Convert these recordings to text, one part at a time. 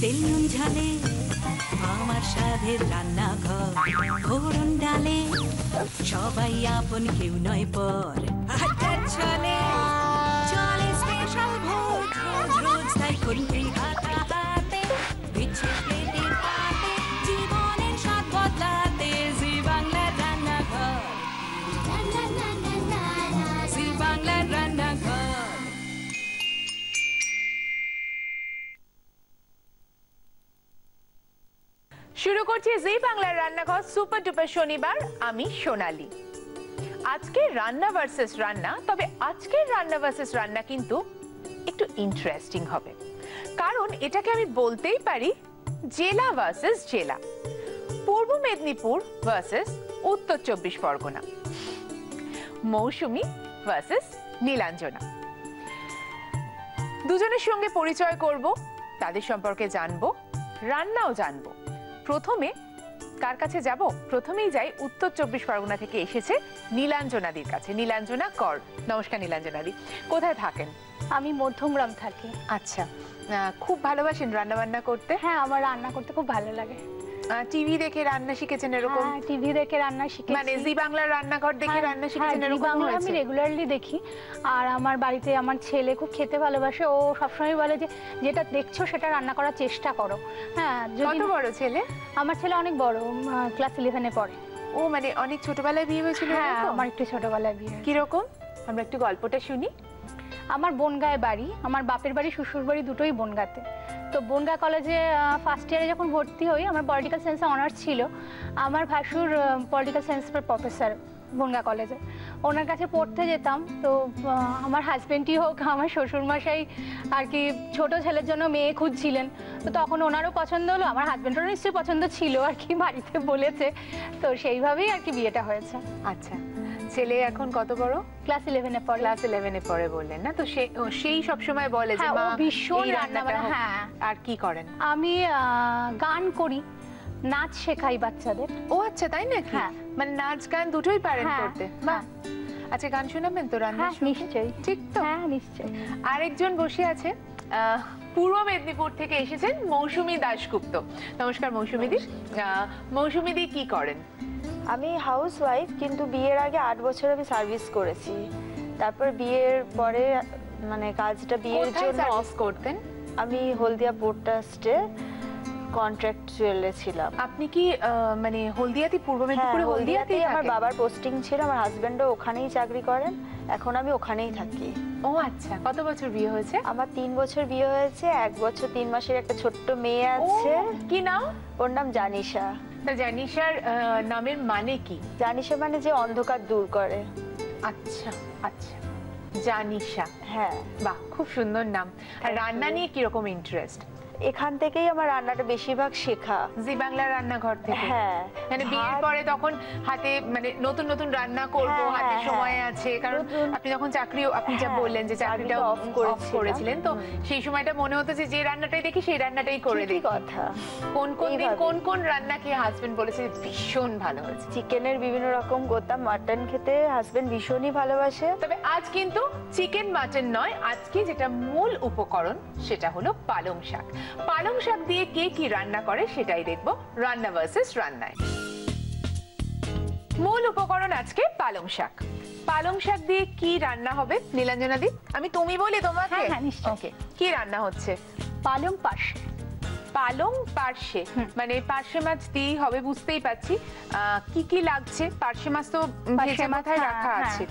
তেল নুন ঝালে আমার স্বাদের রান্নাঘর, ফোড়ন ডালে সবাই আপন, কেউ নয় পর। আড্ডার ছলে চলে স্পেশাল ভোজ, রোজ রোজ তাই খুন্তি হাতে দিচ্ছে প্লেটে পাতে, জীবনের স্বাদ বদলাতে জি বাংলার রান্নাঘর, জি বাংলার রান্নাঘর। শুরু করছি জি বাংলার রান্নাঘর সুপার ডুপার শনিবার। আমি সোনালী। আজকে রান্না ভার্সেস রান্না, তবে আজকের রান্না ভার্সেস রান্না কিন্তু একটু ইন্টারেস্টিং হবে, কারণ এটাকে আমি বলতেই পারি জেলা ভার্সেস জেলা, পূর্ব মেদিনীপুর ভার্সেস উত্তর 24 পরগনা, মৌসুমী ভার্সেস নীলাঞ্জনা। দুজনের সঙ্গে পরিচয় করব, তাদের সম্পর্কে জানবো, রান্নাও জানবো। প্রথমে কার কাছে যাব? প্রথমেই যাই উত্তর 24 পরগনা থেকে এসেছে নীলাঞ্জনাদির কাছে। নীলাঞ্জনা কর। নমস্কার নীলাঞ্জনাদি, কোথায় থাকেন? আমি মধ্যমগ্রাম থাকি। আচ্ছা, খুব ভালোবাসেন রান্না বান্না করতে? হ্যাঁ, আমার রান্না করতে খুব ভালো লাগে। টিভি দেখে রান্না শিখেছেন এরকম? হ্যাঁ, টিভি দেখে রান্না শিখেছি। মানে জি বাংলার রান্নাঘর দেখে রান্না শিখেছেন এরকম? বাংলা আমি রেগুলারলি দেখি। আর আমার বাড়িতে আমার ছেলে খুব খেতে ভালোবাসে, ও সবসময় বলে যে যেটা দেখছো সেটা রান্না করার চেষ্টা করো। হ্যাঁ। কত বড় ছেলে? আমার ছেলে অনেক বড়, ক্লাস 11-এ পড়ে। ও মানে অনেক ছোটবেলায় বিয়ে হয়েছিল? হ্যাঁ, আমার একটু ছোটবেলায় বিয়ে। কিরকম? আমরা একটু গল্পটা শুনি। আমার বনগাঁয় বাড়ি, আমার বাপের বাড়ি শ্বশুর বাড়ি দুটোই বনগাঁতে। তো বনগাঁ কলেজে ফার্স্ট ইয়ারে যখন ভর্তি হই, আমার পলিটিক্যাল সায়েন্সে অনার্স ছিল। আমার ভাসুর পলিটিক্যাল সায়েন্সের প্রফেসর বনগাঁ কলেজে, ওনার কাছে পড়তে যেতাম। তো আমার হাজব্যান্ডই হোক, আমার শ্বশুরমশাই আর কি ছোট ছেলের জন্য মেয়ে খুঁজছিলেন। তো তখন ওনারও পছন্দ হলো, আমার হাজব্যান্ডেরও নিশ্চয়ই পছন্দ ছিল আর কি, বাড়িতে বলেছে। তো সেইভাবেই আর কি বিয়েটা হয়েছে। আচ্ছা, ছেলে এখন কত বড়? ক্লাস 11-এ পড়ে। ক্লাস 11-এ পড়ে বললেন না? তো সেই সব সময় বলে যে মা ভীষণ রান্না বান্না। হ্যাঁ। আর কি করেন? আমি গান করি, নাচ শেখাই বাচ্চাদের। ও আচ্ছা, তাই নাকি? হ্যাঁ। মানে নাচ গান দুটোই পারেন করতে? হ্যাঁ। আচ্ছা, গান শোনাবেন তো রান্না? হ্যাঁ, নিশ্চয়ই। ঠিক তো? হ্যাঁ, নিশ্চয়ই। আরেকজন বসে আছে, পূর্ব মেদিনীপুর থেকে এসেছেন মৌসুমী দাশগুপ্ত। নমস্কার মৌসুমীদি। মৌসুমীদি কি করেন? আমি হাউস ওয়াইফ, কিন্তু বিয়ের আগে 8 বছর আমি সার্ভিস করেছি। তারপর বিয়ের পরে মানে কাজটা বিয়ের জন্য অফ করতেন। আমি হলদিয়া পোর্ট ট্রাস্টে কন্ট্রাক্টুয়ালে ছিলাম। আপনি কি মানে হলদিয়াতে, পূর্ব মেদিনীপুরে? হলদিয়াতে আমার বাবার পোস্টিং ছিল, আমার হাজবেন্ডও ওখানেই চাকরি করেন, এখন আমি ওখানেই থাকি। ও আচ্ছা, কত বছর বিয়ে হয়েছে? আমার 3 বছর বিয়ে হয়েছে, 1 বছর 3 মাসের একটা ছোট্ট মেয়ে আছে। কি নাম? ওর নাম জানিশা। তা জানিশার নামের মানে কি? জানিশা মানে যে অন্ধকার দূর করে। আচ্ছা আচ্ছা, জানিশা। হ্যাঁ। বাহ, খুব সুন্দর নাম। আর রান্না নিয়ে কিরকম ইন্টারেস্ট? এখান থেকেই আমার রান্নাটা বেশিরভাগ শেখা, জি বাংলার রান্নাঘর থেকে। হ্যাঁ, মানে বিয়ের পরে তখন হাতে মানে নতুন নতুন রান্না করব, হাতে সময় আছে, কারণ আপনি যখন চাকরি, আপনি যা বললেন যে চাকরিটা অফ করেছিলেন, তো সেই সময়টা মনে হতো যে রান্নাটাই দেখি সেই রান্নাটাই করে দিই। কথা। কোন কোন রান্না খেয়ে হাজবেন্ড বলেছে ভীষণ ভালো হয়েছে? চিকেনের বিভিন্ন রকম করতাম, মাটন খেতে হাজবেন্ড ভীষণই ভালোবাসে। তবে আজ কিন্তু চিকেন মাটন নয়, আজকে যেটা মূল উপকরণ সেটা হলো পালং শাক। পালং শাক দিয়ে কে কি রান্না করে সেটাই দেখবো রান্না ভার্সেস রান্নায়। মূল উপকরণ আজকে পালং শাক। পালং শাক দিয়ে কি রান্না হবে নীলাঞ্জনা দি? আমি তুমি বলি তোমাকে? হ্যাঁ, নিশ্চয়ই। ওকে, কি রান্না হচ্ছে? পালং পার্শে। পালং পার্শে মানে পার্শে মাছ দিয়েই হবে, বুঝতেই পারছি। কি কি লাগছে? পার্শে মাছ তো ভেজে মাথায় রাখা আছে।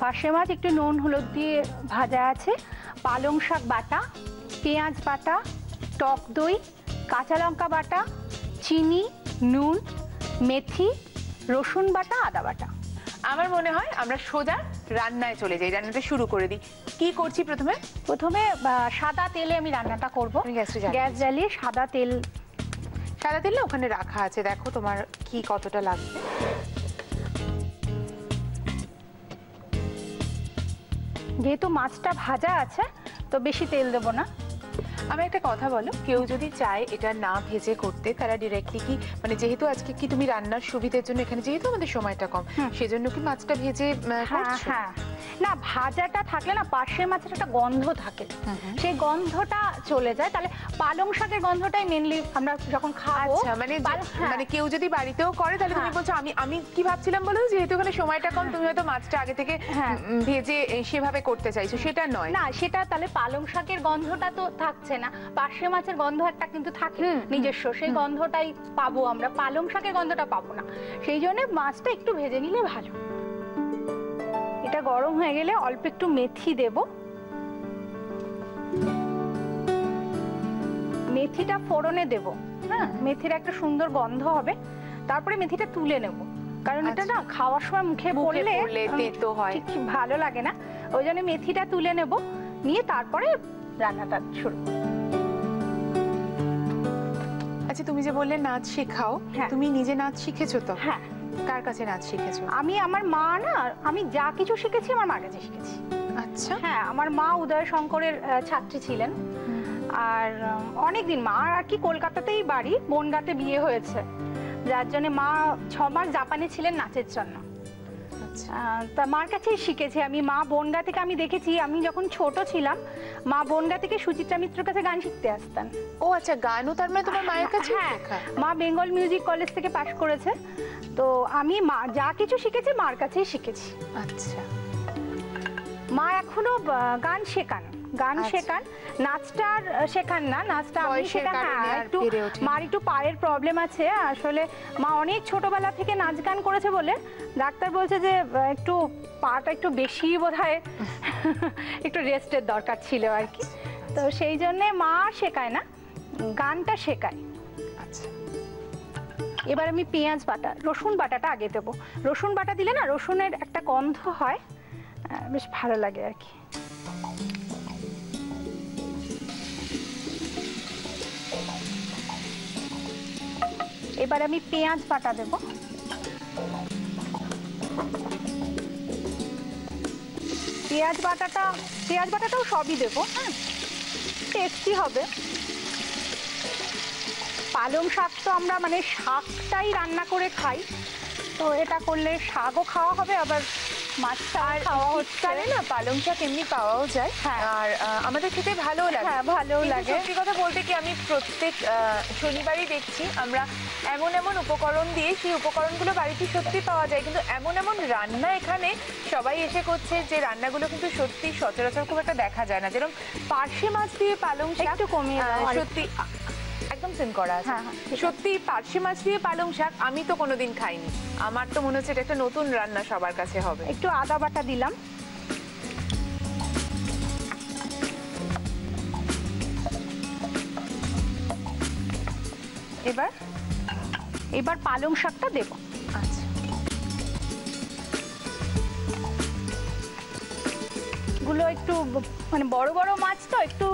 পার্শে মাছ একটু নুন হলুদ দিয়ে ভাজা আছে, পালং শাক বাটা, পেঁয়াজ বাটা, টক দই, কাঁচা লঙ্কা বাটা, চিনি, নুন, মেথি, রসুন বাটা, আদা বাটা। আমার মনে হয় আমরা সোজা রান্নায় চলে যাই, রান্নাটা শুরু করে দিই। কি করছি প্রথমে? প্রথমে সাদা তেলে আমি রান্নাটা করব। গ্যাস জ্বালিয়ে সাদা তেল না ওখানে রাখা আছে, দেখো তোমার কি কতটা লাগবে। যেহেতু মাছটা ভাজা আছে তো বেশি তেল দেব না। আমি একটা কথা বলো, কেউ যদি চায় এটা না ভেজে করতে, তারা ডিরেক্টলি কি মানে যেহেতু আজকে কি তুমি রান্নার সুবিধার জন্য এখানে যেহেতু আমাদের সময়টা কম, সেজন্য কি মাছটা ভেজে করছো? হ্যাঁ, না ভাজাটা থাকলে না পার্শে মাছের একটা গন্ধ থাকে, সেই গন্ধটা চলে যায়, তাহলে পালং শাকের গন্ধটাই মেনলি আমরা যখন খাবো। আচ্ছা, মানে মানে কেউ যদি বাড়িতেও করে তাহলে তুমি বলছো, আমি কি ভাবছিলাম বলো, যেহেতু এখানে সময়টা কম তুমি হয়তো মাছটা আগে থেকে ভেজে সেভাবে করতে চাইছো, সেটা নয়। না, সেটা তাহলে পালং শাকের গন্ধটা তো থাকছে না, পার্শে মাছের গন্ধ একটা কিন্তু থাকে নিজস্ব, সেই গন্ধটাই পাবো আমরা, পালং শাকের গন্ধটা পাবো না, সেই জন্য মাছটা একটু ভেজে নিলে ভালো। এটা গরম হয়ে গেলে অল্প একটু মেথি দেব, মেথিটা ফোড়নে দেব। হ্যাঁ, মেথির একটা সুন্দর গন্ধ হবে, তারপরে মেথিটা তুলে নেব, কারণ এটা না খাওয়ার সময় মুখে পড়লে তেতো হয়, ঠিক ভালো লাগে না, ওই জন্য মেথিটা তুলে নেব, নিয়ে তারপরে রান্নাটা শুরু। আচ্ছা, তুমি যে বললে নাচ শেখাও, তুমি নিজে নাচ শিখেছো তো? হ্যাঁ। কার কাছে নাচ শিখেছো? আমি আমার মা না, আমি যা কিছু শিখেছি আমার মার কাছে শিখেছি। আচ্ছা। হ্যাঁ, আমার মা উদয় শঙ্করের ছাত্রী ছিলেন, আর অনেকদিন মা আর কি কলকাতাতেই বাড়ি, বনগাঁতে বিয়ে হয়েছে, যার জন্য মা 6 মাস জাপানে ছিলেন নাচের জন্য। তা মার কাছেই শিখেছি আমি। মা বনগাঁ থেকে আমি দেখেছি, আমি যখন ছোট ছিলাম মা বনগাঁ থেকে সুচিত্রা মিত্রর কাছে গান শিখতে আসতেন। ও আচ্ছা, গানও তার মানে তোমার মায়ের কাছে শেখা? মা বেঙ্গল মিউজিক কলেজ থেকে পাশ করেছে, তো আমি মা যা কিছু শিখেছি মার কাছেই শিখেছি। আচ্ছা। মা এখনো গান শেখান, নাচটা শেখান না, নাচটা আমি শেখান। একটু মার একটু পায়ের প্রবলেম আছে, আসলে মা অনেক ছোটবেলা থেকে নাচ গান করেছে বলে ডাক্তার বলছে যে একটু পাটা একটু বেশি বোধহয় একটু রেস্টের দরকার ছিল আর কি, তো সেই জন্যে মা শেখায় না, গানটা শেখায়। আচ্ছা, এবার আমি পেঁয়াজ বাটা, রসুন বাটাটা আগে দেবো, রসুন বাটা দিলে না রসুনের একটা গন্ধ হয়, বেশ ভালো লাগে আর কি। এবার আমি পেঁয়াজ বাটা দেব, পেঁয়াজ বাটাটাও সবই দেব, হ্যাঁ, টেস্টি হবে। পালং শাক তো আমরা মানে শাকটাই রান্না করে খাই, তো এটা করলে শাকও খাওয়া হবে, আবার মাছটা খাওয়া হচ্ছে না, পালং শাক এমনি পাওয়াও যায়, আর আমাদের খেতে ভালোও লাগে। হ্যাঁ, ভালোও লাগে। সত্যি কথা বলতে কি, আমি প্রত্যেক শনিবারই দেখছি আমরা এমন এমন উপকরণ দিয়ে, সেই উপকরণগুলো বাড়িতে সত্যি পাওয়া যায়, কিন্তু এমন এমন রান্না এখানে সবাই এসে করছে যে রান্নাগুলো কিন্তু সত্যি সচরাচর খুব একটা দেখা যায় না, যেরকম পার্শে মাছ দিয়ে পালং শাক একটু কমিয়ে সত্যি একদম সিম করা আছে। সত্যি পার্শে মাছ দিয়ে পালং শাক আমি তো কোনোদিন খাইনি, আমার তো মনে হচ্ছে এটা একটা নতুন রান্না সবার কাছে হবে। একটু আদা বাটা দিলাম, এবার পালং শাকটা দেব। আচ্ছা, গুলো একটু মানে বড় বড় মাছ তো একটু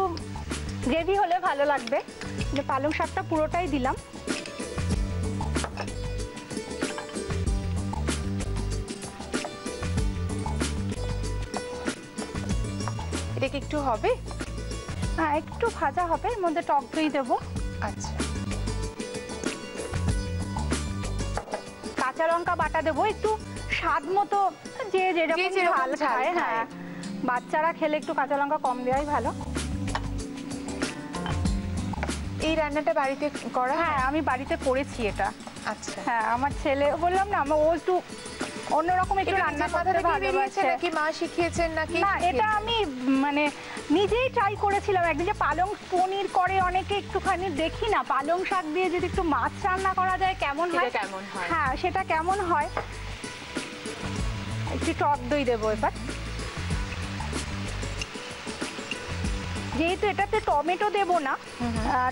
গ্রেভি হলে ভালো লাগবে, পালং শাকটা পুরোটাই দিলাম। এটা কি একটু হবে? হ্যাঁ, একটু ভাজা হবে, এর মধ্যে টক দই দেবো। আচ্ছা, কাঁচা লঙ্কা বাটা দেবো, একটু স্বাদ মতো, যে যেরকম ঝাল খায়। হ্যাঁ, বাচ্চারা খেলে একটু কাঁচা লঙ্কা কম দেওয়াই ভালো। এই রান্নাটা বাড়িতে করা? হ্যাঁ, আমি বাড়িতে করেছি এটা। আচ্ছা। হ্যাঁ, আমার ছেলে, বললাম না ও একটু অন্যরকম একটু রান্না করতে ভালোবাসে। নাকি মা শিখিয়েছেন নাকি? না, এটা আমি মানে নিজেই ট্রাই করেছিলাম একদিন, যে পালং পনির করে অনেকে, একটুখানি দেখি না পালং শাক দিয়ে যদি একটু মাছ রান্না করা যায় কেমন হয়। হ্যাঁ, সেটা কেমন হয়। একটু টক দই দেবো এবার, যেহেতু এটাতে টমেটো দেবো না,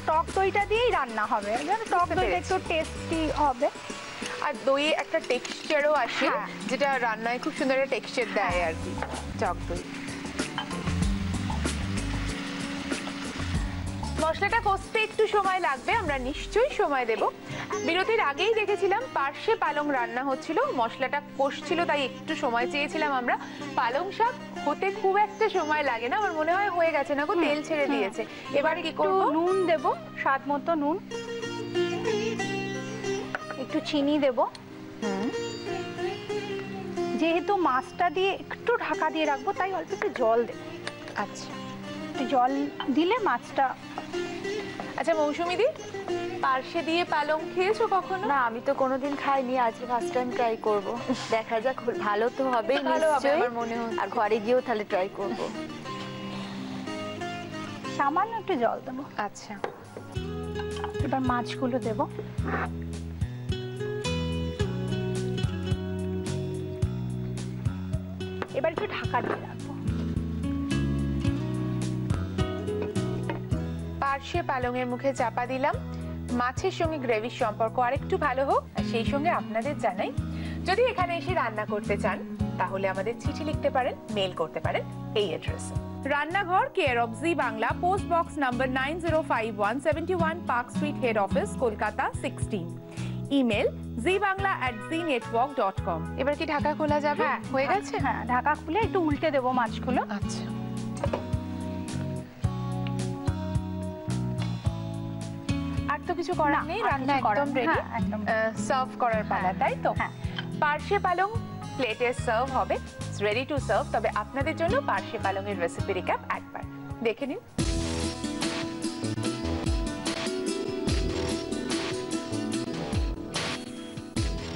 টক দইটা দিয়েই রান্না হবে, টক দইটা একটু টেস্টি হবে। আর দই একটা টেক্সচারও আসে, যেটা রান্নায় খুব সুন্দর একটা টেক্সচার দেয় আর কি, টক দই। মশলাটা কষতে একটু সময় লাগবে, আমরা নিশ্চয়ই সময় দেব। বিরতির আগেই দেখেছিলাম পার্শে পালং রান্না হচ্ছিল, মশলাটা কষছিল, তাই একটু সময় চেয়েছিলাম আমরা। পালং শাক হতে খুব একটা সময় লাগে না, আমার মনে হয় হয়ে গেছে না গো, তেল ছেড়ে দিয়েছে। এবার কি করব? নুন দেব, স্বাদ মতো নুন, একটু চিনি দেব। যেহেতু মাছটা দিয়ে একটু ঢাকা দিয়ে রাখবো, তাই অল্প একটু জল দেব। আচ্ছা, একটু জল দিলে মাছটা। আচ্ছা মৌসুমী দি, পার্শে দিয়ে পালং খেয়েছো কখনো? না, আমি তো কোনোদিন খাইনি, আজকে ফার্স্ট টাইম ট্রাই করব। দেখা যাক, ভালো তো হবেই ভালো হবে নিশ্চয়ই, আমার মনে হচ্ছে। আর ঘরে গিয়েও তাহলে ট্রাই করব। সামান্য একটু জল দেবো। আচ্ছা, এবার মাছগুলো দেব। এবার একটু ঢাকা দিয়ে রাখবো। পার্শে পালংয়ের মুখে চাপা দিলাম। মাছের সঙ্গে গ্রেভির সম্পর্ক আরেকটু ভালো হোক, আর সেই সঙ্গে আপনাদের জানাই, যদি এখানে এসে রান্না করতে চান তাহলে আমাদের চিঠি লিখতে পারেন, মেল করতে পারেন এই অ্যাড্রেসে। রান্নাঘর, care of G Bangla, post box number 9051, 71 park street, head office, Kolkata 16। Email zbangla@znetwork.com। এবার কি ঢাকা খোলা যাবে? হয়ে গেছে? হ্যাঁ, ঢাকা খুলে একটু উল্টে দেবো মাছগুলো। আচ্ছা, আর তো কিছু করার নেই, রান্না একদম রেডি, একদম সার্ভ করার পালা, তাই তো? হ্যাঁ। পার্শে পালং প্লেটে সার্ভ হবে, রেডি টু সার্ভ। তবে আপনাদের জন্য পার্শে পালংয়ের রেসিপি রিক্যাপ একবার দেখে নিন।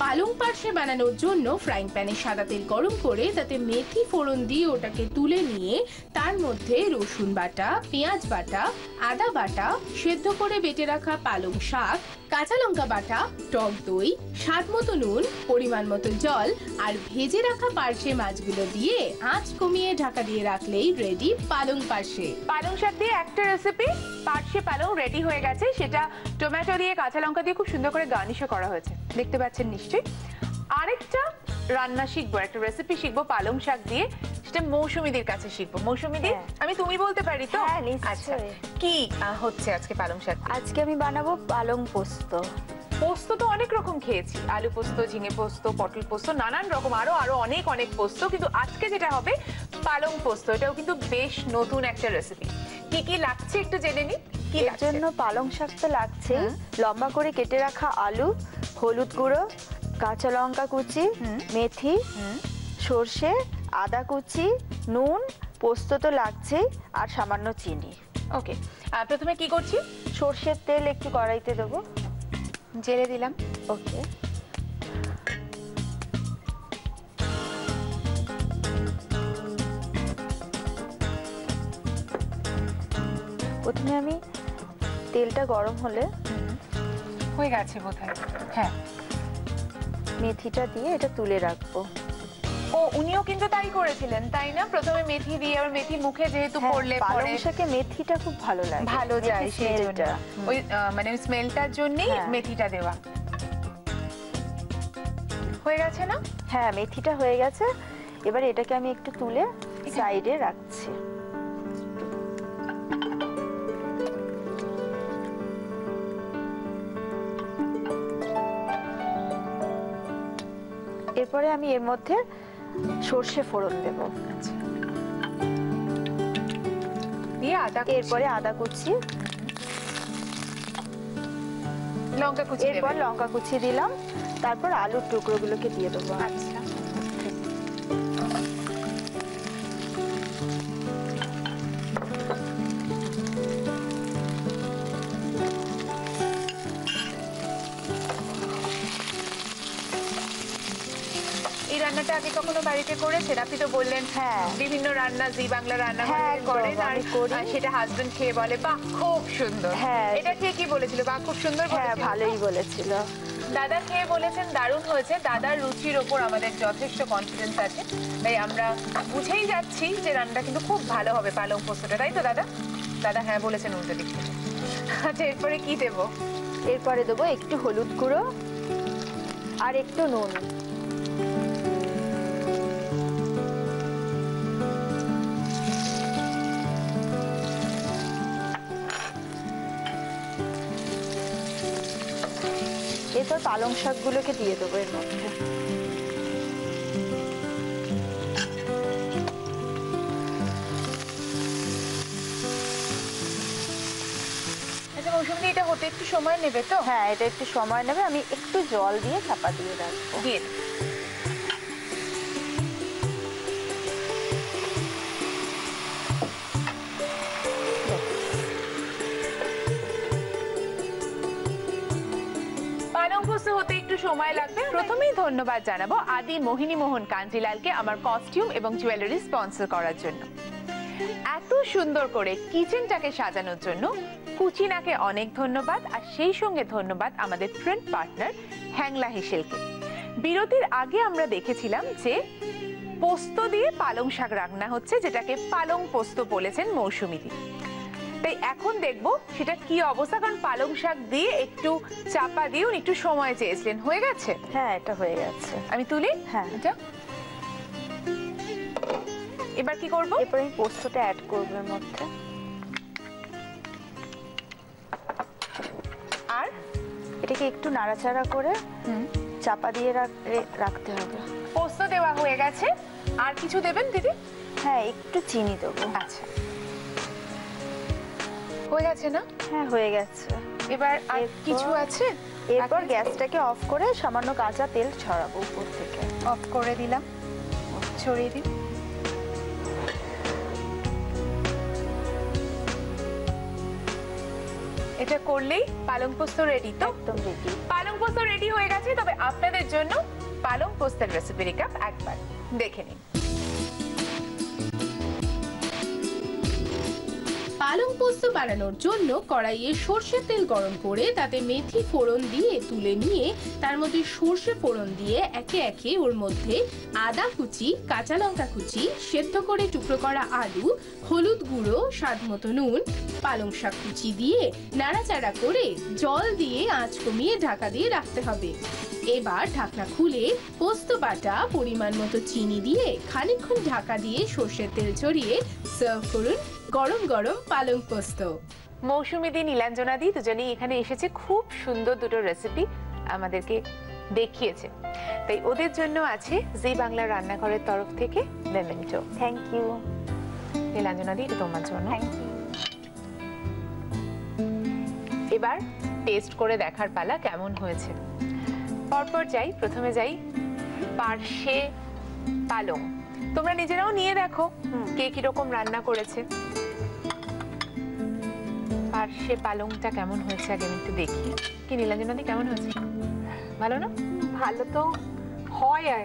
পালং পার্শে বানানোর জন্য ফ্রাইং প্যানে সাদা তেল গরম করে তাতে মেথি ফোড়ন দিয়ে ওটাকে তুলে নিয়ে তার মধ্যে রসুন বাটা, পেঁয়াজ বাটা, আদা বাটা, সেদ্ধ করে বেটে রাখা পালং শাক, কাঁচা লঙ্কা বাটা, টক দই, স্বাদ মতো নুন, পরিমাণ মতো জল আর ভেজে রাখা পার্শে মাছগুলো দিয়ে আঁচ কমিয়ে ঢাকা দিয়ে রাখলেই রেডি পালং পার্শে। পালং শাক দিয়ে একটা রেসিপি, পার্শে পালং রেডি হয়ে গেছে। সেটা টমেটো দিয়ে, কাঁচা লঙ্কা দিয়ে খুব সুন্দর করে গার্নিশও করা হয়েছে, দেখতে পাচ্ছেন নিশ্চয়ই। আরেকটা রান্না শিখবো, একটা রেসিপি শিখবো পালং শাক দিয়ে, সেটা মৌসুমীদের কাছে শিখবো। মৌসুমীদি, আমি তুমি বলতে পারি তো? হ্যাঁ, নিশ্চয়ই। আচ্ছা, কি হচ্ছে আজকে পালং শাক? আজকে আমি বানাবো পালং পোস্ত। পোস্ত তো অনেক রকম খেয়েছি, আলু পোস্ত, ঝিঙে পোস্ত, পটল পোস্ত, নানান রকম আরো অনেক পোস্ত, কিন্তু আজকে যেটা হবে পালং পোস্ত। এটাও কিন্তু বেশ নতুন একটা রেসিপি। কি কি লাগছে একটু জেনে নি। কি এর জন্য পালং শাক তো লাগছে, লম্বা করে কেটে রাখা আলু, হলুদ গুঁড়ো, কাঁচা লঙ্কা কুচি, মেথি, সর্ষে, আদা কুচি, নুন, পোস্ত তো লাগছেই, আর সামান্য চিনি। ওকে, প্রথমে কি করছি? সর্ষের তেল একটু কড়াইতে দেবো, জেলে দিলাম। ওকে। প্রথমে আমি তেলটা গরম হলে হয়ে গেছে বোধহয়, হ্যাঁ, মেথিটা দিয়ে এটা তুলে রাখবো। ও উনিও কিন্তু তাই করেছিলেন, তাই না? প্রথমে মেথি দিয়ে, আর মেথি মুখে যেহেতু পড়লে পালং শাকে মেথিটা খুব ভালো লাগে, ভালো যায়, সেই জন্য ওই মানে স্মেলটার জন্যই হ্যাঁ। মেথিটা দেওয়া। হয়ে গেছে না? হ্যাঁ, মেথিটা হয়ে গেছে। এবার এটাকে আমি একটু তুলে সাইডে রাখছি। এরপরে আমি এর মধ্যে সর্ষে ফোড়ন দেব, দিয়ে আদা কুচি, এরপরে আদা কুচি, লঙ্কা কুচি, এরপর লঙ্কা কুচি দিলাম, তারপর আলুর টুকরোগুলোকে দিয়ে দেবো। আচ্ছা, এই রান্নাটা আগে কখনো বাড়িতে করেছেন? আপনি তো বললেন হ্যাঁ, বিভিন্ন রান্না জি বাংলা রান্না হ্যাঁ, করেন, একদম, আর আমি করি। সেটা হাজবেন্ড খেয়ে বলে বাহ খুব সুন্দর। হ্যাঁ। এটা খেয়ে কি বলেছিল? বাহ খুব সুন্দর হ্যাঁ, বলেছিল? ভালোই বলেছিল। দাদা খেয়ে বলেছেন দারুণ হয়েছে। দাদার রুচির ওপর আমাদের যথেষ্ট কনফিডেন্স আছে, তাই আমরা বুঝেই যাচ্ছি যে রান্নাটা কিন্তু খুব ভালো হবে পালং পোস্তটা, তাই তো দাদা? দাদা হ্যাঁ বলেছেন উল্টো দিক থেকে। আচ্ছা, এরপরে কি দেবো? এরপরে দেবো একটু হলুদ গুঁড়ো আর একটু নুন। এবার পালং শাকগুলোকে দিয়ে দেবো এর মধ্যে। আচ্ছা মৌসুমী, এটা হতে একটু সময় নেবে তো? হ্যাঁ, এটা একটু সময় নেবে, আমি একটু জল দিয়ে চাপা দিয়ে রাখবো। দিয়ে পালং পোস্ত হতে একটু সময় লাগবে। প্রথমেই ধন্যবাদ জানাবো আদি মোহিনী মোহন কাঞ্জিলালকে আমার কস্টিউম এবং জুয়েলারি স্পন্সর করার জন্য। এত সুন্দর করে কিচেনটাকে সাজানোর জন্য কুচিনাকে অনেক ধন্যবাদ, আর সেই সঙ্গে ধন্যবাদ আমাদের প্রিন্ট পার্টনার হ্যাংলা হেসেলকে। বিরতির আগে আমরা দেখেছিলাম যে পোস্ত দিয়ে পালং শাক রান্না হচ্ছে, যেটাকে পালং পোস্ত বলেছেন মৌসুমীদি। তাই এখন দেখবো সেটা কি অবস্থা, কারণ পালং শাক দিয়ে একটু চাপা দিয়ে একটু সময় চেয়েছিলেন। হয়ে গেছে? হ্যাঁ, এটা হয়ে গেছে। আমি তুলি? হ্যাঁ। এবার কি করব? এরপর আমি পোস্তটা অ্যাড করব এর মধ্যে, আর এটাকে একটু নাড়াচাড়া করে চাপা দিয়ে রাখতে হবে। পোস্ত দেওয়া হয়ে গেছে, আর কিছু দেবেন দিদি? হ্যাঁ, একটু চিনি দেবো। আচ্ছা, হয়ে গেছে না? হ্যাঁ, হয়ে গেছে। এবার আর কিছু আছে? এরপর গ্যাসটাকে অফ করে সামান্য কাঁচা তেল ছড়াবো উপর থেকে। অফ করে দিলাম, ছড়িয়ে দিন। এটা করলেই পালং পোস্ত রেডি তো? একদম রেডি। পালং পোস্ত রেডি হয়ে গেছে। তবে আপনাদের জন্য পালং পোস্তের রেসিপি রিক্যাপ একবার দেখে নিন। পালং পোস্ত বানানোর জন্য কড়াইয়ে সর্ষের তেল গরম করে তাতে মেথি ফোড়ন দিয়ে তুলে নিয়ে তার মধ্যে সর্ষে ফোড়ন দিয়ে একে একে ওর মধ্যে আদা কুচি, কাঁচা লঙ্কা কুচি, সেদ্ধ করে টুকরো করা আলু, হলুদ গুঁড়ো, স্বাদ মতো নুন, পালং শাক কুচি দিয়ে নাড়াচাড়া করে জল দিয়ে আঁচ কমিয়ে ঢাকা দিয়ে রাখতে হবে। এবার ঢাকনা খুলে পোস্ত বাটা, পরিমাণ মতো চিনি দিয়ে খানিকক্ষণ ঢাকা দিয়ে সর্ষের তেল ছড়িয়ে সার্ভ করুন গরম গরম পালং পোস্ত। মৌসুমী দি, নীলাঞ্জনা দি দুজনেই এখানে এসেছে, খুব সুন্দর দুটো রেসিপি আমাদেরকে দেখিয়েছে। তাই ওদের জন্য আছে জি বাংলা রান্নাঘরের তরফ থেকে memento. Thank you. Nilanjana di, এটা তোমার জন্য। Thank you. এবার টেস্ট করে দেখার পালা কেমন হয়েছে। পরপর যাই, প্রথমে যাই পার্শে পালং। তোমরা নিজেরাও নিয়ে দেখো কে কিরকম রান্না করেছে। পার্শে পালংটা কেমন হয়েছে আগে আমি একটু দেখি। কি নীলাঞ্জনা দি, কেমন হয়েছে? ভালো না? ভালো তো হয়, আর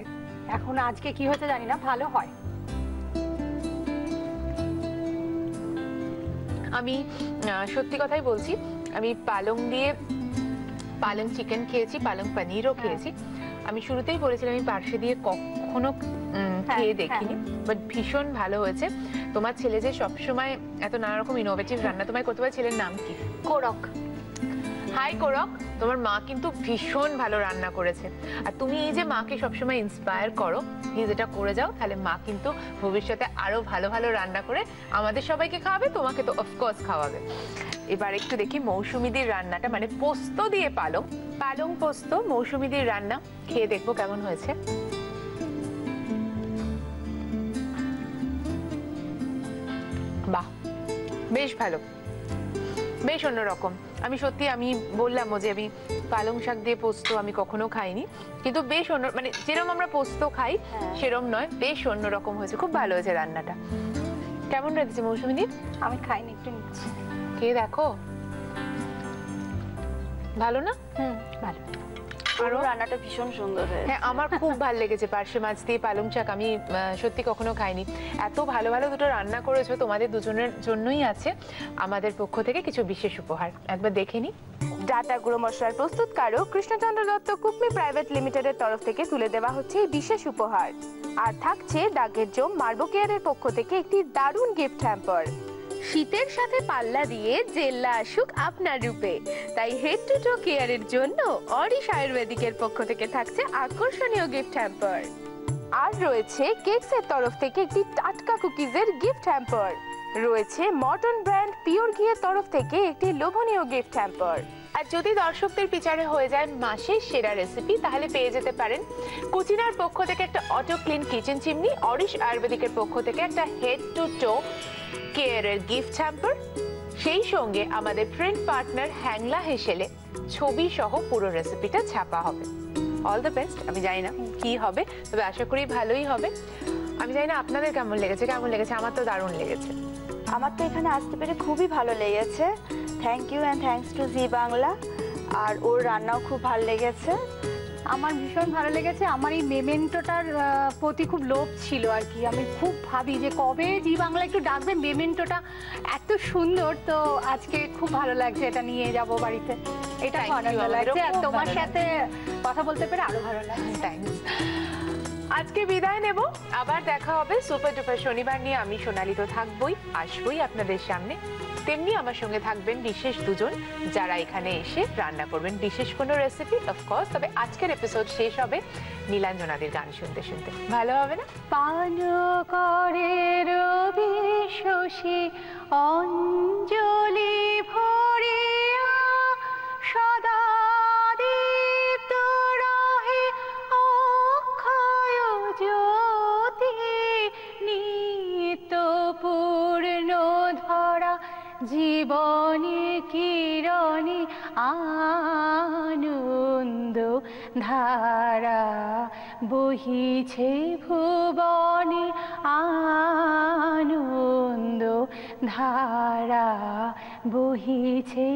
এখন আজকে কি হয়েছে জানি না, ভালো হয়। আমি সত্যি কথাই বলছি, আমি পালং দিয়ে পালং চিকেন খেয়েছি, পালং পনিরও খেয়েছি। আমি শুরুতেই বলেছিলাম আমি পার্শে দিয়ে কখনো খেয়ে দেখিনি, বাট ভীষণ ভালো হয়েছে। তোমার ছেলে যে সবসময় এত নানা রকম ইনোভেটিভ রান্না তোমায় করতে পারে, ছেলের নাম কি? কোরক। হাই কোরক, তোমার মা কিন্তু ভীষণ ভালো রান্না করেছে। আর তুমি এই যে মাকে সবসময় ইন্সপায়ার করো, প্লিজ এটা করে যাও, তাহলে মা কিন্তু ভবিষ্যতে আরো ভালো ভালো রান্না করে আমাদের সবাইকে খাওয়াবে, তোমাকে তো অফকোর্স খাওয়াবে। এবার একটু দেখি মৌসুমীদির রান্নাটা, মানে পোস্ত দিয়ে পালং, পালং পোস্ত মৌসুমীদির রান্না খেয়ে দেখবো কেমন হয়েছে। বাহ, বেশ ভালো, বেশ অন্যরকম। আমি সত্যি, আমি বললাম যে আমি পালং শাক দিয়ে পোস্ত আমি কখনো খাইনি, কিন্তু বেশ অন্য, মানে যেরকম আমরা পোস্ত খাই সেরকম নয়, বেশ অন্যরকম হয়েছে। খুব ভালো হয়েছে রান্নাটা। কেমন রেখেছে মৌসুমী দি? আমি খাইনি, একটু নিচ্ছি। খেয়ে দেখো, ভালো না? ভালো। আরো রান্নাটা ভীষণ সুন্দর হয়েছে। হ্যাঁ, আমার খুব ভালো লেগেছে পার্শে মাছ দিয়ে পালং শাক। আমি সত্যি কখনো খাইনি। এত ভালো ভালো দুটো রান্না করেছো, তোমাদের দুজনের জন্যই আছে আমাদের পক্ষ থেকে কিছু বিশেষ উপহার। একবার দেখে নি। ডাটা গুঁড়ো মশলার প্রস্তুতকারক কৃষ্ণচন্দ্র দত্ত কুকমি প্রাইভেট লিমিটেডের তরফ থেকে তুলে দেওয়া হচ্ছে এই বিশেষ উপহার। আর থাকছে দাগের জম মার্বো কেয়ারের পক্ষ থেকে একটি দারুণ গিফট হ্যাম্পার। শীতের সাথে পাল্লা দিয়ে জেল্লা আসুক আপনার রূপে, তাই হেড টু টো কেয়ারের জন্য অরিশ আয়ুর্বেদিকের পক্ষ থেকে থাকছে আকর্ষণীয় গিফট হ্যাম্পার। আর রয়েছে কেকসের তরফ থেকে একটি টাটকা কুকিজের গিফট হ্যাম্পার। রয়েছে মর্টন ব্র্যান্ড পিওর ঘিয়ের তরফ থেকে একটি লোভনীয় গিফট হ্যাম্পার। আর যদি দর্শকদের বিচারে হয়ে যায় মাসের সেরা রেসিপি, তাহলে পেয়ে যেতে পারেন কুচিনার পক্ষ থেকে একটা auto clean kitchen chimney, Orish আয়ুর্বেদিকের পক্ষ থেকে একটা হেড টু টো কেয়ারের গিফট হ্যাম্পার, সেই সঙ্গে আমাদের প্রিন্ট পার্টনার হ্যাংলা হেসেলে ছবি সহ পুরো রেসিপিটা ছাপা হবে। All the best. আমি জানি না কি হবে, তবে আশা করি ভালোই হবে। আমি জানি না আপনাদের কেমন লেগেছে। আমার তো দারুণ লেগেছে। আমার তো এখানে আসতে পেরে খুবই ভালো লেগেছে। Thank you and thanks to Zee Bangla. আর ওর রান্নাও খুব ভালো লেগেছে। আমার ভীষণ ভালো লেগেছে। আমার এই মেমেন্টোটার প্রতি খুব লোভ ছিল আর কি। আমি খুব ভাবি যে কবে জি বাংলা একটু ডাকবে, মেমেন্টোটা এত সুন্দর। তো আজকে খুব ভালো লাগছে, এটা নিয়ে যাব বাড়িতে। এটা আনন্দ লাগছে, আর তোমার সাথে কথা বলতে পেরে আরো ভালো লাগছে। থ্যাঙ্কস। আজকে বিদায় নেব, আবার দেখা হবে সুপার ডুপার শনিবার নিয়ে। আমি সোনালি তো থাকবই, আসবই আপনাদের সামনে। তেমনি আমার সঙ্গে থাকবেন বিশেষ দুজন, যারা এখানে এসে রান্না করবেন বিশেষ কোনো রেসিপি অফকোর্স। তবে আজকের এপিসোড শেষ হবে নীলাঞ্জনাদির গান শুনতে শুনতে। ভালো হবে না? পান করে রবি শশী অঞ্জলি ভরিয়া, সদা দীপ্ত রহে অক্ষয় জ্যোতি, নিত্য পূর্ণ ধরা জীবনে কিরণে আনন্দ ধারা, বহিছে ভুবনে আনন্দ ধারা, বহিছে